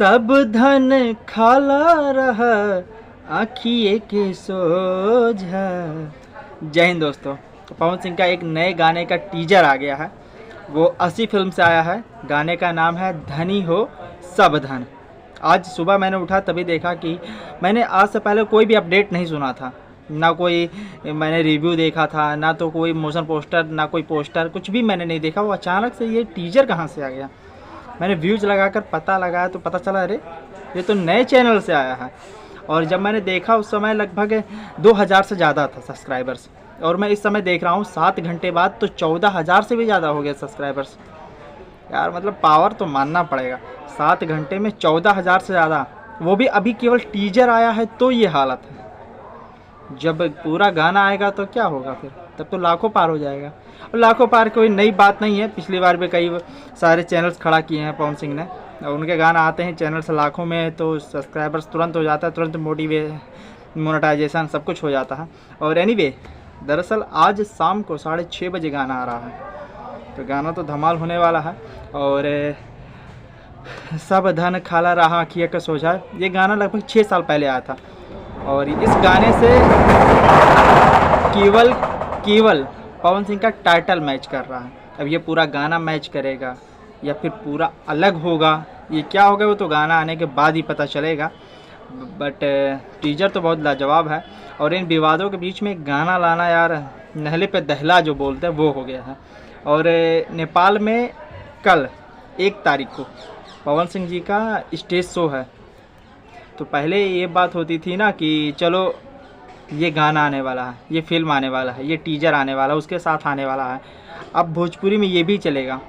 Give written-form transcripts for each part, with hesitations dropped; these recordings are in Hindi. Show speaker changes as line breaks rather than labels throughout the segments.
सब धन खाला रहा आँखिए के सोझा। जय हिंद दोस्तों। पवन सिंह का एक नए गाने का टीजर आ गया है। वो 80 फिल्म से आया है। गाने का नाम है धनी हो सब धन। आज सुबह मैंने उठा तभी देखा कि मैंने आज से पहले कोई भी अपडेट नहीं सुना था, ना कोई मैंने रिव्यू देखा था, ना तो कोई मोशन पोस्टर, ना कोई पोस्टर, कुछ भी मैंने नहीं देखा। वो अचानक से ये टीजर कहाँ से आ गया। मैंने व्यूज़ लगाकर पता लगाया तो पता चला अरे ये तो नए चैनल से आया है। और जब मैंने देखा उस समय लगभग 2000 से ज़्यादा था सब्सक्राइबर्स, और मैं इस समय देख रहा हूँ 7 घंटे बाद तो 14,000 से भी ज़्यादा हो गया सब्सक्राइबर्स। यार मतलब पावर तो मानना पड़ेगा। 7 घंटे में 14,000 से ज़्यादा, वो भी अभी केवल टीजर आया है तो ये हालत है। जब पूरा गाना आएगा तो क्या होगा फिर, तब तो लाखों पार हो जाएगा। और लाखों पार कोई नई बात नहीं है, पिछली बार भी कई सारे चैनल्स खड़ा किए हैं पवन सिंह ने। और उनके गाना आते हैं चैनल से लाखों में तो सब्सक्राइबर्स तुरंत हो जाता है, तुरंत मोनेटाइजेशन सब कुछ हो जाता है। और एनीवे दरअसल आज शाम को 6:30 बजे गाना आ रहा है, तो गाना तो धमाल होने वाला है। और सब धन खाला रहा आँखिए का सोझा, ये गाना लगभग 6 साल पहले आया था। और इस गाने से केवल पवन सिंह का टाइटल मैच कर रहा है। अब ये पूरा गाना मैच करेगा या फिर पूरा अलग होगा, ये क्या होगा वो तो गाना आने के बाद ही पता चलेगा। बट टीजर तो बहुत लाजवाब है। और इन विवादों के बीच में गाना लाना, यार नहले पे दहला जो बोलते हैं वो हो गया है। और नेपाल में कल 1 तारीख को पवन सिंह जी का स्टेज शो है। तो पहले ये बात होती थी ना कि चलो ये गाना आने वाला है, ये फिल्म आने वाला है, ये टीजर आने वाला है, उसके साथ आने वाला है। अब भोजपुरी में ये भी चलेगा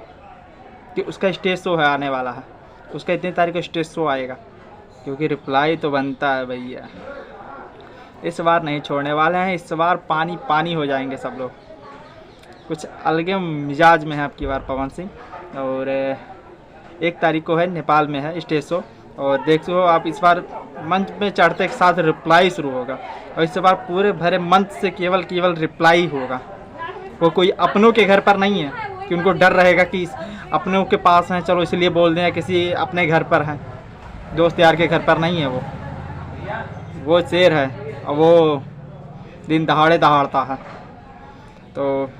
कि उसका स्टेज शो है आने वाला है, उसका इतनी तारीख को स्टेज शो आएगा, क्योंकि रिप्लाई तो बनता है भैया। इस बार नहीं छोड़ने वाले हैं, इस बार पानी पानी हो जाएंगे सब लोग। कुछ अलगे मिजाज में है अब की बार पवन सिंह। और 1 तारीख को है, नेपाल में है स्टेज शो। और देखो आप इस बार मंच में चढ़ते के साथ रिप्लाई शुरू होगा, और इस बार पूरे भरे मंच से केवल रिप्लाई होगा। वो कोई अपनों के घर पर नहीं है कि उनको डर रहेगा कि अपनों के पास हैं चलो इसलिए बोल दें, किसी अपने घर पर हैं, दोस्त यार के घर पर नहीं है। वो शेर है और वो दिन दहाड़े दहाड़ता है। तो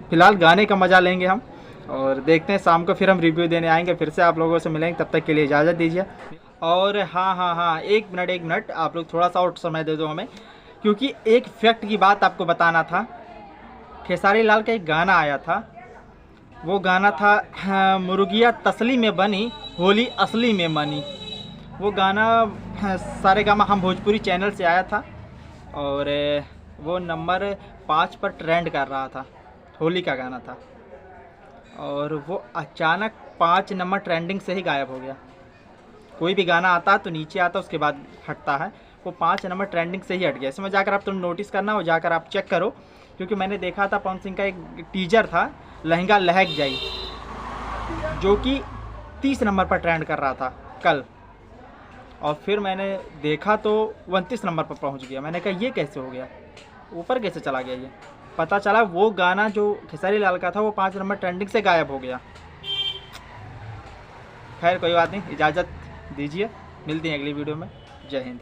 फिलहाल गाने का मज़ा लेंगे हम, और देखते हैं शाम को फिर हम रिव्यू देने आएंगे, फिर से आप लोगों से मिलेंगे। तब तक के लिए इजाज़त दीजिए। और हाँ, एक मिनट आप लोग थोड़ा सा और समय दे दो हमें, क्योंकि एक फैक्ट की बात आपको बताना था। खेसारी लाल का एक गाना आया था, वो गाना था मुर्गिया तसली में बनी होली असली में मनी। वो गाना सारेगामा हम भोजपुरी चैनल से आया था, और वो नंबर 5 पर ट्रेंड कर रहा था। होली का गाना था, और वो अचानक 5 नंबर ट्रेंडिंग से ही गायब हो गया। कोई भी गाना आता है तो नीचे आता है, उसके बाद हटता है। वो 5 नंबर ट्रेंडिंग से ही हट गया। इसमें जाकर आप तुम नोटिस करना, वो जाकर आप चेक करो, क्योंकि मैंने देखा था पवन सिंह का एक टीजर था लहंगा लहक जाई, जो कि 30 नंबर पर ट्रेंड कर रहा था कल। और फिर मैंने देखा तो 29 नंबर पर पहुंच गया। मैंने कहा ये कैसे हो गया, ऊपर कैसे चला गया ये। पता चला वो गाना जो खेसारी लाल का था वो 5 नंबर ट्रेंडिंग से गायब हो गया। खैर कोई बात नहीं, इजाज़त दीजिए, मिलती हैं अगली वीडियो में। जय हिंद।